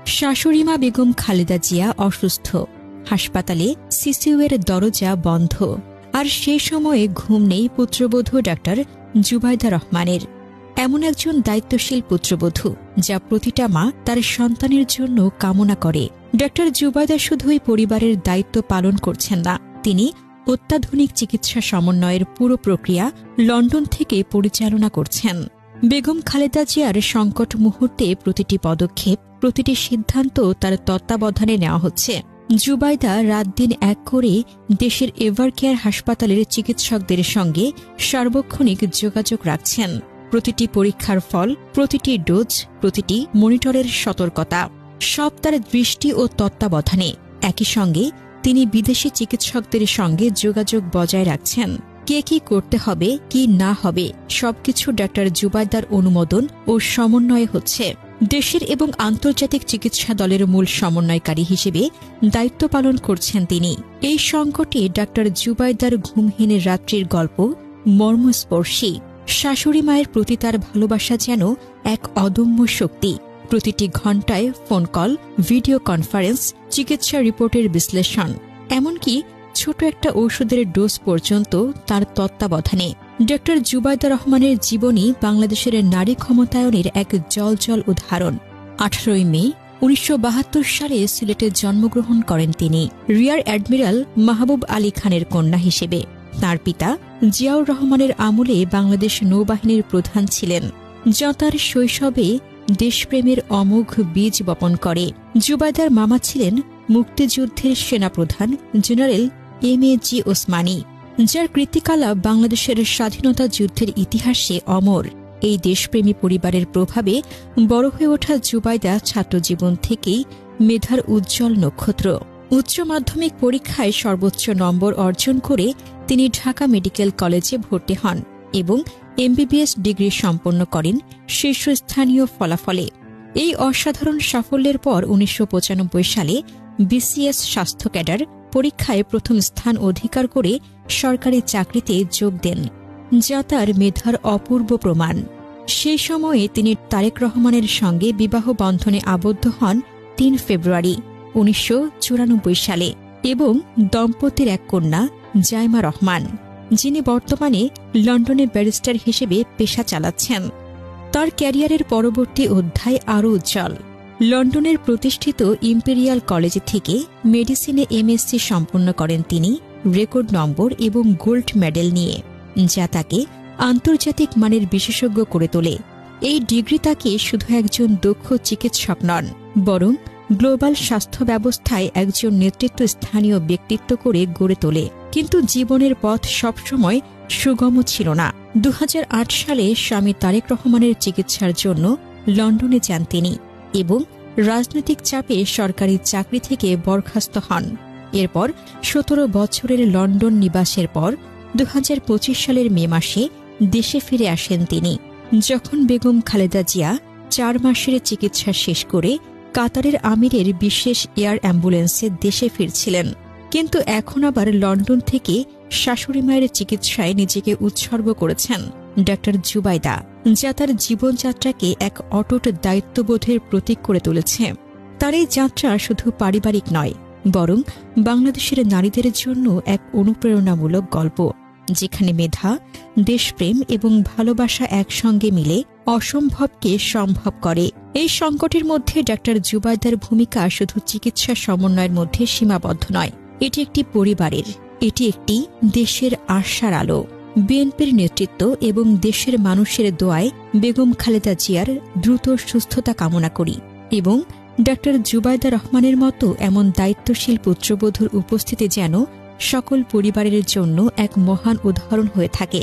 শাশুড়িমা বেগম খালেদা জিয়া অসুস্থ, হাসপাতালে সিসিইউয়ের দরজা বন্ধ। আর সে সময়ে ঘুম নেই পুত্রবধূ ডাক্তার জুবাইদা রহমানের। এমন একজন দায়িত্বশীল পুত্রবধূ যা প্রতিটা মা তার সন্তানের জন্য কামনা করে। ডাক্তার জুবাইদা শুধুই পরিবারের দায়িত্ব পালন করছেন না, তিনি অত্যাধুনিক চিকিৎসা সমন্বয়ের পুরো প্রক্রিয়া লন্ডন থেকে পরিচালনা করছেন। বেগম খালেদা জিয়ার সংকট মুহূর্তে প্রতিটি পদক্ষেপ, প্রতিটি সিদ্ধান্ত তার তত্ত্বাবধানে নেওয়া হচ্ছে। জুবাইদা রাত দিন এক করে দেশের এভারকেয়ার হাসপাতালের চিকিৎসকদের সঙ্গে সার্বক্ষণিক যোগাযোগ রাখছেন। প্রতিটি পরীক্ষার ফল, প্রতিটি ডোজ, প্রতিটি মনিটরের সতর্কতা সব তার দৃষ্টি ও তত্ত্বাবধানে। একই সঙ্গে তিনি বিদেশি চিকিৎসকদের সঙ্গে যোগাযোগ বজায় রাখছেন। কে কি করতে হবে, কি না হবে, সবকিছু ডাক্তার জুবাইদার অনুমোদন ও সমন্বয়ে হচ্ছে। দেশের এবং আন্তর্জাতিক চিকিৎসা দলের মূল সমন্বয়কারী হিসেবে দায়িত্ব পালন করছেন তিনি। এই সংকটে ডাক্তার জুবাইদার ঘুমহীন রাত্রির গল্প মর্মস্পর্শী। শাশুড়ি মায়ের প্রতি তার ভালোবাসা যেন এক অদম্য শক্তি। প্রতিটি ঘণ্টায় ফোন কল, ভিডিও কনফারেন্স, চিকিৎসা রিপোর্টের বিশ্লেষণ, এমনকি ছোট একটা ঔষধের ডোজ পর্যন্ত তার তত্ত্বাবধানে। ডক্টর জুবাইদা রহমানের জীবনী বাংলাদেশের নারী ক্ষমতায়নের এক জ্বলজ্বল উদাহরণ। 18 মে 1972 সালে সিলেটে জন্মগ্রহণ করেন তিনি রিয়ার অ্যাডমিরাল মাহবুব আলী খানের কন্যা হিসেবে। তার পিতা জিয়াউর রহমানের আমলে বাংলাদেশ নৌবাহিনীর প্রধান ছিলেন, যা তার শৈশবে দেশপ্রেমের অমোঘ বীজ বপন করে। জুবাইদার মামা ছিলেন মুক্তিযুদ্ধের সেনাপ্রধান জেনারেল এম.এ.জি. ওসমানী, যার কৃতিকলাপ বাংলাদেশের স্বাধীনতা যুদ্ধের ইতিহাসে অমর। এই দেশপ্রেমী পরিবারের প্রভাবে বড় হয়ে ওঠা জুবাইদা ছাত্রজীবন থেকেই মেধার উজ্জ্বল নক্ষত্র। উচ্চ মাধ্যমিক পরীক্ষায় সর্বোচ্চ নম্বর অর্জন করে তিনি ঢাকা মেডিকেল কলেজে ভর্তি হন এবং এমবিবিএস ডিগ্রি সম্পন্ন করেন শীর্ষস্থানীয় ফলাফলে। এই অসাধারণ সাফল্যের পর 1995 সালে বিসিএস স্বাস্থ্য ক্যাডার পরীক্ষায় প্রথম স্থান অধিকার করে সরকারি চাকরিতে যোগ দেন, যা তার মেধার অপূর্ব প্রমাণ। সেই সময়ে তিনি তারেক রহমানের সঙ্গে বিবাহ বন্ধনে আবদ্ধ হন 3 ফেব্রুয়ারি 1994 সালে এবং দম্পতির এক কন্যা জাইমা রহমান, যিনি বর্তমানে লন্ডনে ব্যারিস্টার হিসেবে পেশা চালাচ্ছেন। তার ক্যারিয়ারের পরবর্তী অধ্যায় আরও উজ্জ্বল। লন্ডনের প্রতিষ্ঠিত ইম্পেরিয়াল কলেজ থেকে মেডিসিনে এমএসসি সম্পন্ন করেন তিনি রেকর্ড নম্বর এবং গোল্ড মেডেল নিয়ে, যা তাকে আন্তর্জাতিক মানের বিশেষজ্ঞ করে তোলে। এই ডিগ্রি তাকে শুধু একজন দক্ষ চিকিৎসক নন, বরং গ্লোবাল স্বাস্থ্য ব্যবস্থায় একজন নেতৃত্বস্থানীয় ব্যক্তিত্ব করে গড়ে তোলে। কিন্তু জীবনের পথ সবসময় সুগম ছিল না। 2008 সালে স্বামী তারেক রহমানের চিকিৎসার জন্য লন্ডনে যান তিনি এবং রাজনৈতিক চাপে সরকারি চাকরি থেকে বরখাস্ত হন। এরপর 17 বছরের লন্ডন নিবাসের পর 2025 সালের মে মাসে দেশে ফিরে আসেন তিনি, যখন বেগম খালেদা জিয়া 4 মাসের চিকিৎসা শেষ করে কাতারের আমিরের বিশেষ এয়ার অ্যাম্বুলেন্সে দেশে ফিরছিলেন। কিন্তু এখন আবার লন্ডন থেকে শাশুড়ি মায়ের চিকিৎসায় নিজেকে উৎসর্গ করেছেন ডাক্তার জুবাইদা, যা তার জীবনযাত্রাকে এক অটুট দায়িত্ববোধের প্রতীক করে তুলেছে। তার এই যাত্রা শুধু পারিবারিক নয়, বরং বাংলাদেশের নারীদের জন্য এক অনুপ্রেরণামূলক গল্প, যেখানে মেধা, দেশপ্রেম এবং ভালোবাসা একসঙ্গে মিলে অসম্ভবকে সম্ভব করে। এই সংকটের মধ্যে ডাক্তার জুবাইদার ভূমিকা শুধু চিকিৎসা সমন্বয়ের মধ্যে সীমাবদ্ধ নয়, এটি একটি পরিবারের, এটি একটি দেশের আশার আলো। বিএনপির নেতৃত্ব এবং দেশের মানুষের দোয়ায় বেগম খালেদা জিয়ার দ্রুত সুস্থতা কামনা করি এবং ডাক্তার জুবাইদা রহমানের মতো এমন দায়িত্বশীল পুত্রবধূর উপস্থিতি যেন সকল পরিবারের জন্য এক মহান উদাহরণ হয়ে থাকে,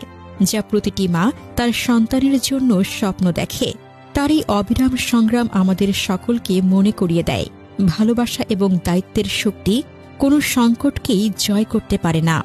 যা প্রতিটি মা তার সন্তানের জন্য স্বপ্ন দেখে। তার এই অবিরাম সংগ্রাম আমাদের সকলকে মনে করিয়ে দেয়, ভালোবাসা এবং দায়িত্বের শক্তি কোনো সংকটকেই জয় করতে পারে না।